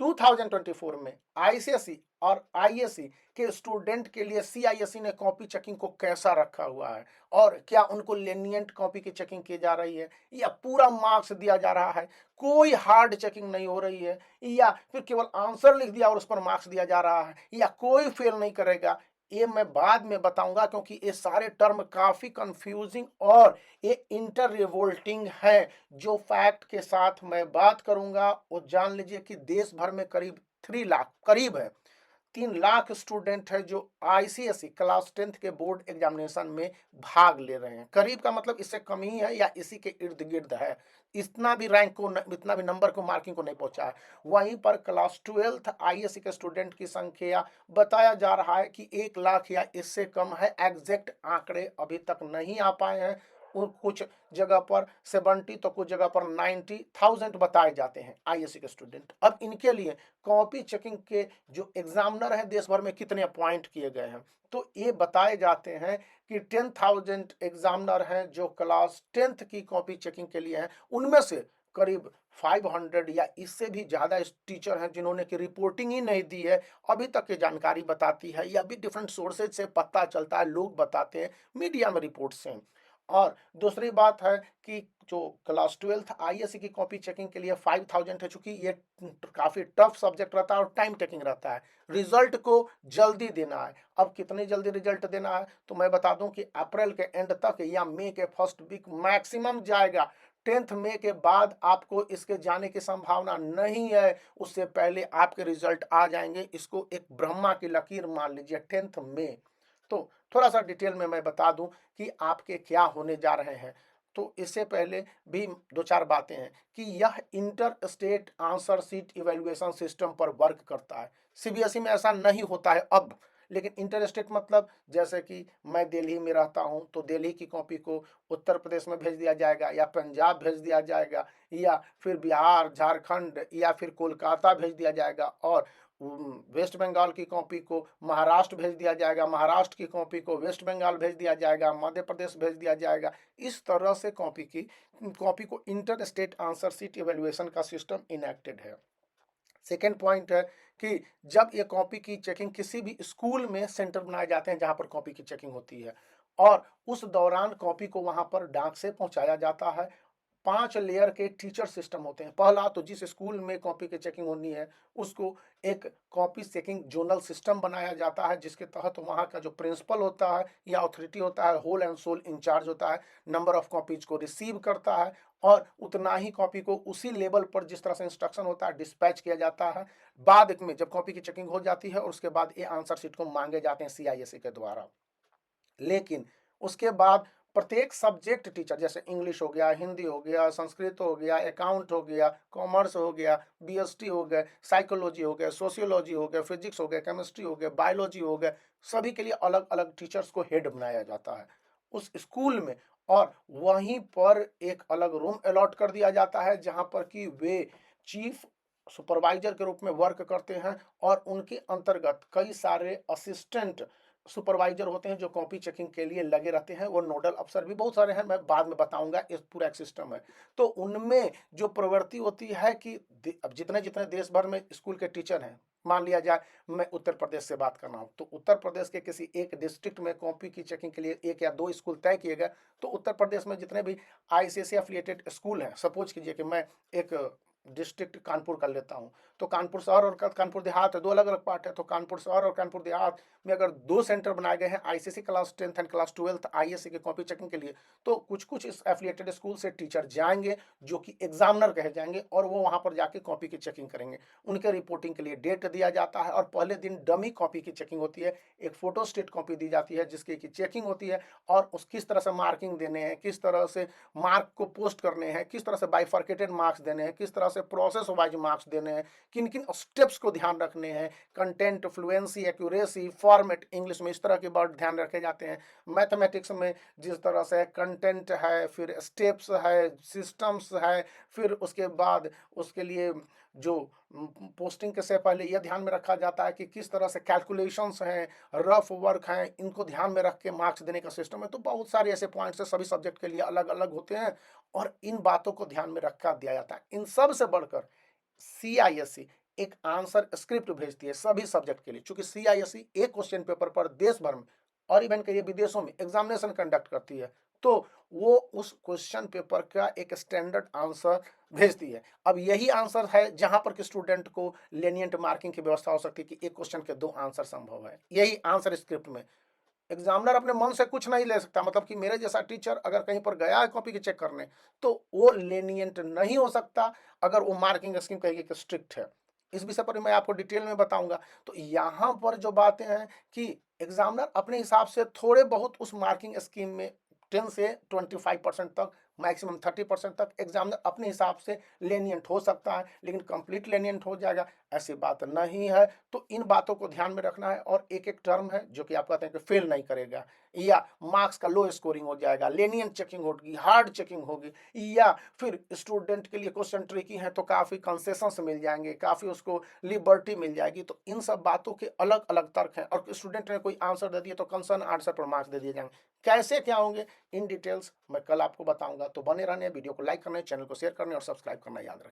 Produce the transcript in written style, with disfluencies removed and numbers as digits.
2024 में आईसीएसई और आईएससी के स्टूडेंट के लिए सीआईएससी ने कॉपी चेकिंग को कैसा रखा हुआ है, और क्या उनको लेनिएंट कॉपी की चेकिंग की जा रही है या पूरा मार्क्स दिया जा रहा है, कोई हार्ड चेकिंग नहीं हो रही है, या फिर केवल आंसर लिख दिया और उस पर मार्क्स दिया जा रहा है, या कोई फेल नहीं करेगा, ये मैं बाद में बताऊंगा, क्योंकि ये सारे टर्म काफी कंफ्यूजिंग और ये इंटर रिवोल्टिंग है। जो फैक्ट के साथ मैं बात करूंगा वो जान लीजिए कि देश भर में करीब 3 लाख, करीब है 3 लाख स्टूडेंट है जो आईसीएसई क्लास 10th के बोर्ड एग्जामिनेशन में भाग ले रहे हैं। करीब का मतलब इससे कम ही है या इसी के इर्द गिर्द है। इतना भी रैंक को इतना भी नंबर को मार्किंग को नहीं पहुंचा है। वहीं पर क्लास 12th आईएससी के स्टूडेंट की संख्या बताया जा रहा है कि 1 लाख या इससे कम है। एग्जैक्ट आंकड़े अभी तक नहीं आ पाए हैं। कुछ जगह पर 70 तो कुछ जगह पर 90,000 बताए जाते हैं आईएससी के स्टूडेंट। अब इनके लिए कॉपी चेकिंग के जो एग्जामिनर हैं देश भर में कितने अपॉइंट किए गए हैं, तो ये बताए जाते हैं कि 10,000 एग्जामिनर हैं जो क्लास 10th की कॉपी चेकिंग के लिए हैं। उनमें से करीब 500 या इससे भी ज्यादा टीचर हैं जिन्होंने की रिपोर्टिंग ही नहीं दी है। अभी तक ये जानकारी बताती है या भी डिफरेंट सोर्सेज से पता चलता है, लोग बताते हैं, मीडिया में रिपोर्ट से। और दूसरी बात है कि जो क्लास 12th आईएससी की कॉपी चेकिंग के लिए 5,000 है, चूंकि ये काफी टफ सब्जेक्ट रहता है और टाइम टेकिंग रहता है, रिजल्ट को जल्दी देना है। अब कितनी जल्दी रिजल्ट देना है तो मैं बता दूं कि अप्रैल के एंड तक या मई के फर्स्ट वीक मैक्सिमम जाएगा। 10th मई के बाद आपको इसके जाने की संभावना नहीं है, उससे पहले आपके रिजल्ट आ जाएंगे। इसको एक ब्रह्मा की लकीर मान लीजिए 10th मई। तो थोड़ा सा डिटेल में मैं बता दूं कि आपके क्या होने जा रहे हैं। तो इससे पहले भी दो चार बातें हैं कि यह inter state answer sheet evaluation system पर वर्क करता है। सीबीएसई में ऐसा नहीं होता है अब, लेकिन इंटर स्टेट मतलब जैसे कि मैं दिल्ली में रहता हूं तो दिल्ली की कॉपी को उत्तर प्रदेश में भेज दिया जाएगा या पंजाब भेज दिया जाएगा या फिर बिहार, झारखंड या फिर कोलकाता भेज दिया जाएगा, और वेस्ट बंगाल की कॉपी को महाराष्ट्र भेज दिया जाएगा, महाराष्ट्र की कॉपी को वेस्ट बंगाल भेज दिया जाएगा, मध्य प्रदेश भेज दिया जाएगा। इस तरह से कॉपी को inter state answer sheet evaluation का सिस्टम इनेक्टेड है। सेकेंड पॉइंट है कि जब ये कॉपी की चेकिंग किसी भी स्कूल में सेंटर बनाए जाते हैं जहां पर कॉपी की चेकिंग होती है, और उस दौरान कॉपी को वहां पर डाक से पहुंचाया जाता है। 5 लेयर के टीचर सिस्टम होते हैं। पहला तो जिस स्कूल में कॉपी की चेकिंग होनी है उसको एक कॉपी चेकिंग जोनल सिस्टम बनाया जाता है, जिसके तहत वहाँ का जो प्रिंसिपल होता है या अथॉरिटी होता है, होल एंड सोल इंचार्ज होता है, नंबर ऑफ कॉपीज को रिसीव करता है और उतना ही कॉपी को उसी लेवल पर जिस तरह से इंस्ट्रक्शन होता है डिस्पैच किया जाता है। बाद में जब कॉपी की चेकिंग हो जाती है और उसके बाद ये आंसर शीट को मांगे जाते हैं सीआईएससी के द्वारा। लेकिन उसके बाद प्रत्येक सब्जेक्ट टीचर, जैसे इंग्लिश हो गया, हिंदी हो गया, संस्कृत हो गया, अकाउंट हो गया, कॉमर्स हो गया, बीएसटी हो गए, साइकोलॉजी हो गया, सोशियोलॉजी हो गया, फिजिक्स हो गया, केमिस्ट्री हो गया, बायोलॉजी हो गया, सभी के लिए अलग अलग टीचर्स को हेड बनाया जाता है उस स्कूल में। और वहीं पर एक अलग रूम अलॉट कर दिया जाता है जहां पर कि वे चीफ सुपरवाइजर के रूप में वर्क करते हैं, और उनके अंतर्गत कई सारे असिस्टेंट सुपरवाइजर होते हैं जो कॉपी चेकिंग के लिए लगे रहते हैं। वो नोडल अफसर भी बहुत सारे हैं, मैं बाद में बताऊंगा। इस पूरा एक सिस्टम है। तो उनमें जो प्रवृत्ति होती है कि अब जितने जितने देश भर में स्कूल के टीचर हैं, मान लिया जाए मैं उत्तर प्रदेश से बात करना हूं, तो उत्तर प्रदेश के किसी एक डिस्ट्रिक्ट में कॉपी की चेकिंग के लिए 1 या 2 स्कूल तय किए गए। तो उत्तर प्रदेश में जितने भी आईसीएसई एफिलिएटेड स्कूल हैं, सपोज कीजिए कि मैं एक डिस्ट्रिक्ट कानपुर कर लेता हूं, तो कानपुर शहर और कानपुर देहात है, 2 अलग अलग पार्ट है। तो कानपुर शहर और कानपुर देहात में अगर 2 सेंटर बनाए गए हैं ICSE class 10th and class 12th ISC के कॉपी चेकिंग के लिए, तो कुछ कुछ इस एफिलिएटेड स्कूल से टीचर जाएंगे जो कि एग्जामिनर कहे जाएंगे, और वो वहां पर जाके कॉपी की चेकिंग करेंगे। उनके रिपोर्टिंग के लिए डेट दिया जाता है, और पहले दिन डमी कॉपी की चेकिंग होती है। एक फोटो स्टेट कॉपी दी जाती है जिसकी की चेकिंग होती है, और उस किस तरह से मार्किंग देने हैं, किस तरह से मार्क को पोस्ट करने हैं, किस तरह से बाइफर्केटेड मार्क्स देने हैं, किस तरह से प्रोसेस वाइज मार्क्स देने हैं, किन किन स्टेप्स को ध्यान रखने हैं, content, fluency, accuracy, format, English में इस तरह के वर्ड ध्यान रखे जाते हैं। मैथमेटिक्स में जिस तरह से कंटेंट है, फिर स्टेप्स है, सिस्टम्स है, फिर उसके बाद उसके लिए जो पोस्टिंग के से पहले यह ध्यान में रखा जाता है कि किस तरह से कैलकुलेशंस हैं, रफ वर्क हैं, इनको ध्यान में रख के मार्क्स देने का सिस्टम है। तो बहुत सारे ऐसे पॉइंट्स है, सभी सब्जेक्ट के लिए अलग अलग होते हैं, और इन बातों को ध्यान में रखा दिया जाता है। इन सब से बढ़कर सीआईएससी एक आंसर स्क्रिप्ट भेजती है सभी सब्जेक्ट के लिए। चूंकि सीआईएसई एक क्वेश्चन पेपर पर देश भर में और इवन कहिए विदेशों में एग्जामिनेशन कंडक्ट करती है, तो वो उस क्वेश्चन पेपर का एक स्टैंडर्ड आंसर भेजती है। अब यही आंसर है जहां पर कि स्टूडेंट को लेनिएंट मार्किंग की व्यवस्था हो सकती है कि एक क्वेश्चन के 2 आंसर संभव है। यही आंसर स्क्रिप्ट में एग्जामिनर अपने मन से कुछ नहीं ले सकता, मतलब कि मेरे जैसा टीचर अगर कहीं पर गया है कॉपी की चेक करने, तो वो लेनिएंट नहीं हो सकता अगर वो मार्किंग स्कीम कहेगी कि स्ट्रिक्ट है। इस विषय पर मैं आपको डिटेल में बताऊंगा। तो यहाँ पर जो बातें हैं कि एग्जामिनर अपने हिसाब से थोड़े बहुत उस मार्किंग स्कीम में 10 से 25% तक, मैक्सिमम 30% तक एग्जामिनर अपने हिसाब से लेनिएंट हो सकता है, लेकिन कंप्लीट लेनिएंट हो जाएगा ऐसी बात नहीं है। तो इन बातों को ध्यान में रखना है। और एक एक टर्म है जो कि आप कहते हैं कि फेल नहीं करेगा, या मार्क्स का लो स्कोरिंग हो जाएगा, लेनिएंट चेकिंग होगी, हार्ड चेकिंग होगी, या फिर स्टूडेंट के लिए क्वेश्चन ट्रिकी है तो काफ़ी कंसेशंस मिल जाएंगे, काफ़ी उसको लिबर्टी मिल जाएगी। तो इन सब बातों के अलग अलग तर्क हैं। और स्टूडेंट ने कोई आंसर दे दिया तो कंसर्न आंसर पर मार्क्स दे दिए जाएंगे। कैसे क्या होंगे इन डिटेल्स मैं कल आपको बताऊंगा। तो बने रहने, वीडियो को लाइक करना, चैनल को शेयर करना और सब्सक्राइब करना याद रखें।